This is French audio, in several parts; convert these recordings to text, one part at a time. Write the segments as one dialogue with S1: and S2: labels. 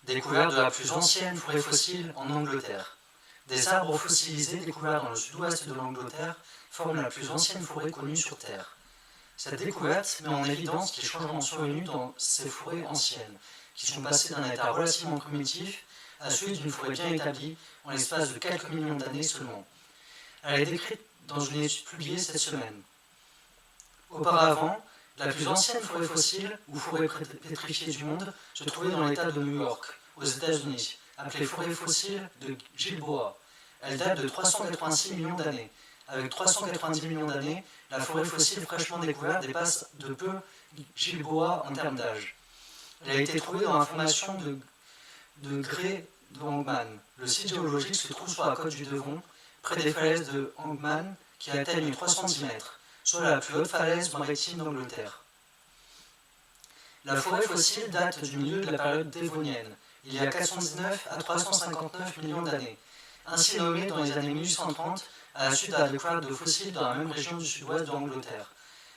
S1: Découverte de la plus ancienne forêt fossile en Angleterre. Des arbres fossilisés découverts dans le sud-ouest de l'Angleterre forment la plus ancienne forêt connue sur Terre. Cette découverte met en évidence les changements survenus dans ces forêts anciennes, qui sont passées d'un état relativement primitif à celui d'une forêt bien établie en l'espace de quelques millions d'années seulement. Elle est décrite dans une étude publiée cette semaine. Auparavant, la plus ancienne forêt fossile, ou forêt pétrifiée du monde, se trouvait dans l'État de New York, aux États-Unis, appelée forêt fossile de Gilboa. Elle date de 386 millions d'années. Avec 390 millions d'années, la forêt fossile fraîchement découverte dépasse de peu Gilboa en termes d'âge. Elle a été trouvée dans la formation de grès de Hangman. Le site géologique se trouve sur la côte du Devon, près des falaises de Hangman, qui atteignent 310 mètres, soit la plus haute falaise maritime d'Angleterre. La forêt fossile date du milieu de la période dévonienne, il y a 419 à 359 millions d'années, ainsi nommée dans les années 1830 à la suite de la découverte de fossiles dans la même région du sud-ouest de l'Angleterre.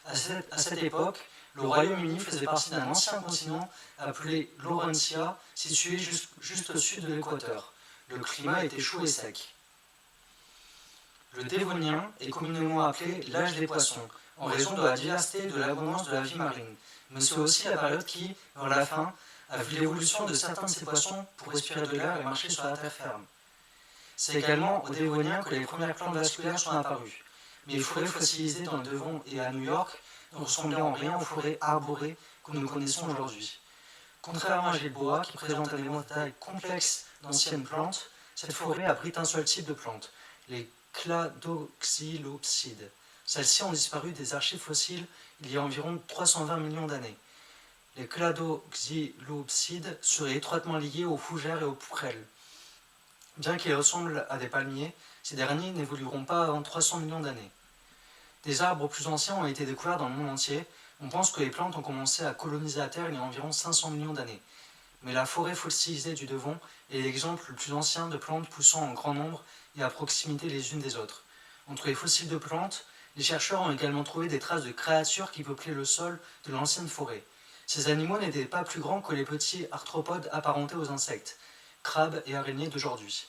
S1: À cette époque, le Royaume-Uni faisait partie d'un ancien continent appelé Laurentia, situé juste au sud de l'équateur. Le climat était chaud et sec. Le Dévonien est communément appelé l'âge des poissons, en raison de la diversité et de l'abondance de la vie marine, mais c'est aussi la période qui, vers la fin, a vu l'évolution de certains de ces poissons pour respirer de l'air et marcher sur la terre ferme. C'est également au Dévonien que les premières plantes vasculaires sont apparues, mais les forêts fossilisées dans le Devon et à New York ne ressemblaient en rien aux forêts arborées que nous connaissons aujourd'hui. Contrairement à Gilboa, qui présente un éventail complexe d'anciennes plantes, cette forêt abrite un seul type de plante, les cladoxylopsides. Celles-ci ont disparu des archives fossiles il y a environ 320 millions d'années. Les cladoxylopsides seraient étroitement liés aux fougères et aux prêles. Bien qu'ils ressemblent à des palmiers, ces derniers n'évolueront pas avant 300 millions d'années. Des arbres plus anciens ont été découverts dans le monde entier. On pense que les plantes ont commencé à coloniser la Terre il y a environ 500 millions d'années. Mais la forêt fossilisée du Devon est l'exemple le plus ancien de plantes poussant en grand nombre et à proximité les unes des autres. Entre les fossiles de plantes, les chercheurs ont également trouvé des traces de créatures qui peuplaient le sol de l'ancienne forêt. Ces animaux n'étaient pas plus grands que les petits arthropodes apparentés aux insectes, crabes et araignées d'aujourd'hui.